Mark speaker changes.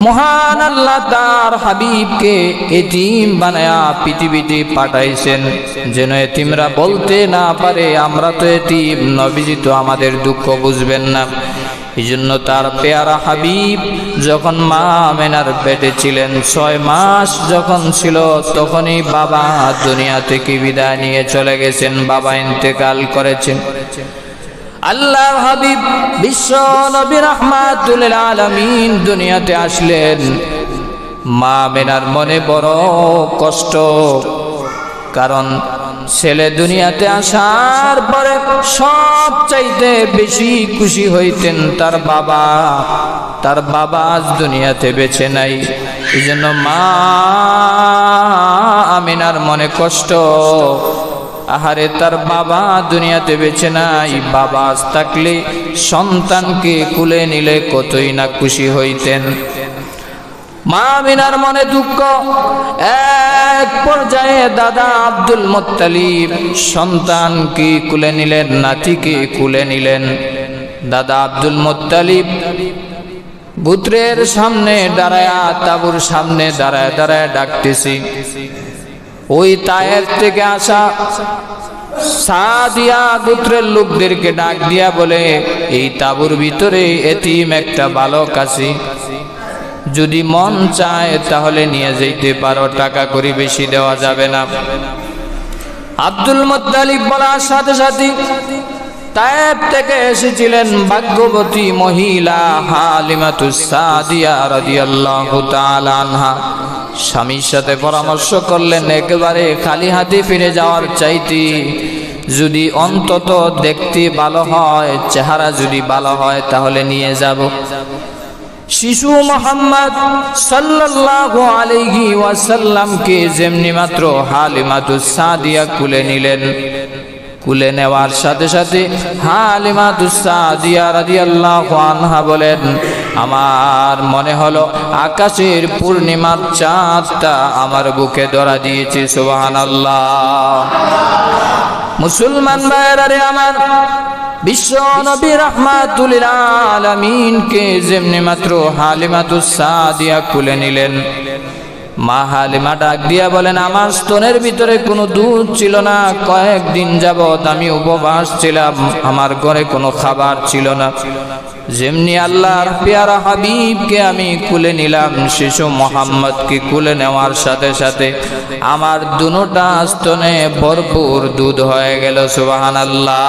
Speaker 1: মহান আল্লাহ তার হাবিবকে এতিম বানায়া পৃথিবীতে পাঠাইছেন যেন এতিমরা বলতে না পারে আমরা তো এতিম, নবীজি তো আমাদের দুঃখ বুঝবেন না। এইজন্য তার পেয়ারা হাবিব যখন মা আমেনার পেটে ছিলেন 6 মাস যখন ছিল তখনই বাবা দুনিয়া থেকে বিদায় নিয়ে চলে গেছেন, বাবা ইন্তেকাল করেছেন। আল্লাহ হাবিব বিশ্ব নবী রাহমাতুল লিল আলামিন দুনিয়াতে আসলেন। মা আমেনার মনে বড় কষ্ট, কারণ ছেলে দুনিয়াতে আসার পরে সবচাইতে বেশি খুশি হইতেন তার বাবা। তার বাবা আজ দুনিয়াতে বেঁচে নাই, এইজন্য মা আমিনার মনে কষ্ট। আহারে তার বাবা দুনিয়াতে বেঁচে নাই, বাবা আজ থাকলে সন্তানকে কুলে নিলে কতই না খুশি হইতেন। মা আমিনার মনে দুঃখ। এক পর্যায়ে দাদা আব্দুল মুত্তালিব সন্তানকে কুলে নিলেন, নাতিকে কুলে নিলেন। দাদা আব্দুল মুত্তালিব পুত্রের সামনে দাঁড়ায়া, তাবুর সামনে দাঁড়ায় দাঁড়ায় ডাকতেছি। ওই তায়েফ থেকে আসা সাদিয়া গোত্রের লোকদেরকে ডাক দিয়া বলে, এই তাবুর ভিতরে এতিম একটা বালক আছে, যদি মন চায় তাহলে নিয়ে যেতে পারো, টাকা করে বেশি দেওয়া যাবে না। আব্দুল মুত্তালিব বলার সাথে সাথে তায়েফ থেকে এসেছিলেন ভাগ্যবতী মহিলা হালিমাতুস সাদিয়া রাদিয়াল্লাহু তাআলা আনহা। স্বামীর সাথে পরামর্শ করলেন, একেবারে খালি হাতে ফিরে যাওয়ার চাইতে যদি অন্তত দেখতে ভালো হয়, চেহারা যদি ভালো হয় তাহলে নিয়ে যাব। শিশু মুহাম্মদ সাল্লাল্লাহু আলাইহি ওয়াসাল্লামকে যেমনি মাত্র হালিমাতুস সাদিয়া কুলে নিলেন, কুলে নেওয়ার সাথে সাথে হালিমাতুস সাদিয়া রাদিয়াল্লাহু আনহা বলেন, আমার মনে হলো আকাশের পূর্ণিমার চাঁদটা আমার বুকে ধরা দিয়েছে। সুবহানাল্লাহ। মুসলমান ভাইরা রে আমার, বিশ্ব নবী রাহমাতুল লিল আলামিনকে যেমনি মাত্র হালিমাতুস সাদিয়া কুলে নিলেন, মা হালিমা ডাক দিয়া বলেন, আমার স্তনের ভিতরে কোনো দুধ ছিল না, কয়েকদিন যাবত আমি উপবাস ছিলাম, আমার ঘরে কোনো খাবার ছিল না। যেমনি আল্লাহর পেয়ারা হাবিবকে আমি কুলে নিলাম, শিশু মুহাম্মদকে কুলে নেওয়ার সাথে সাথে আমার দুনোটা স্তনে ভরপুর দুধ হয়ে গেল। সুবহানাল্লাহ।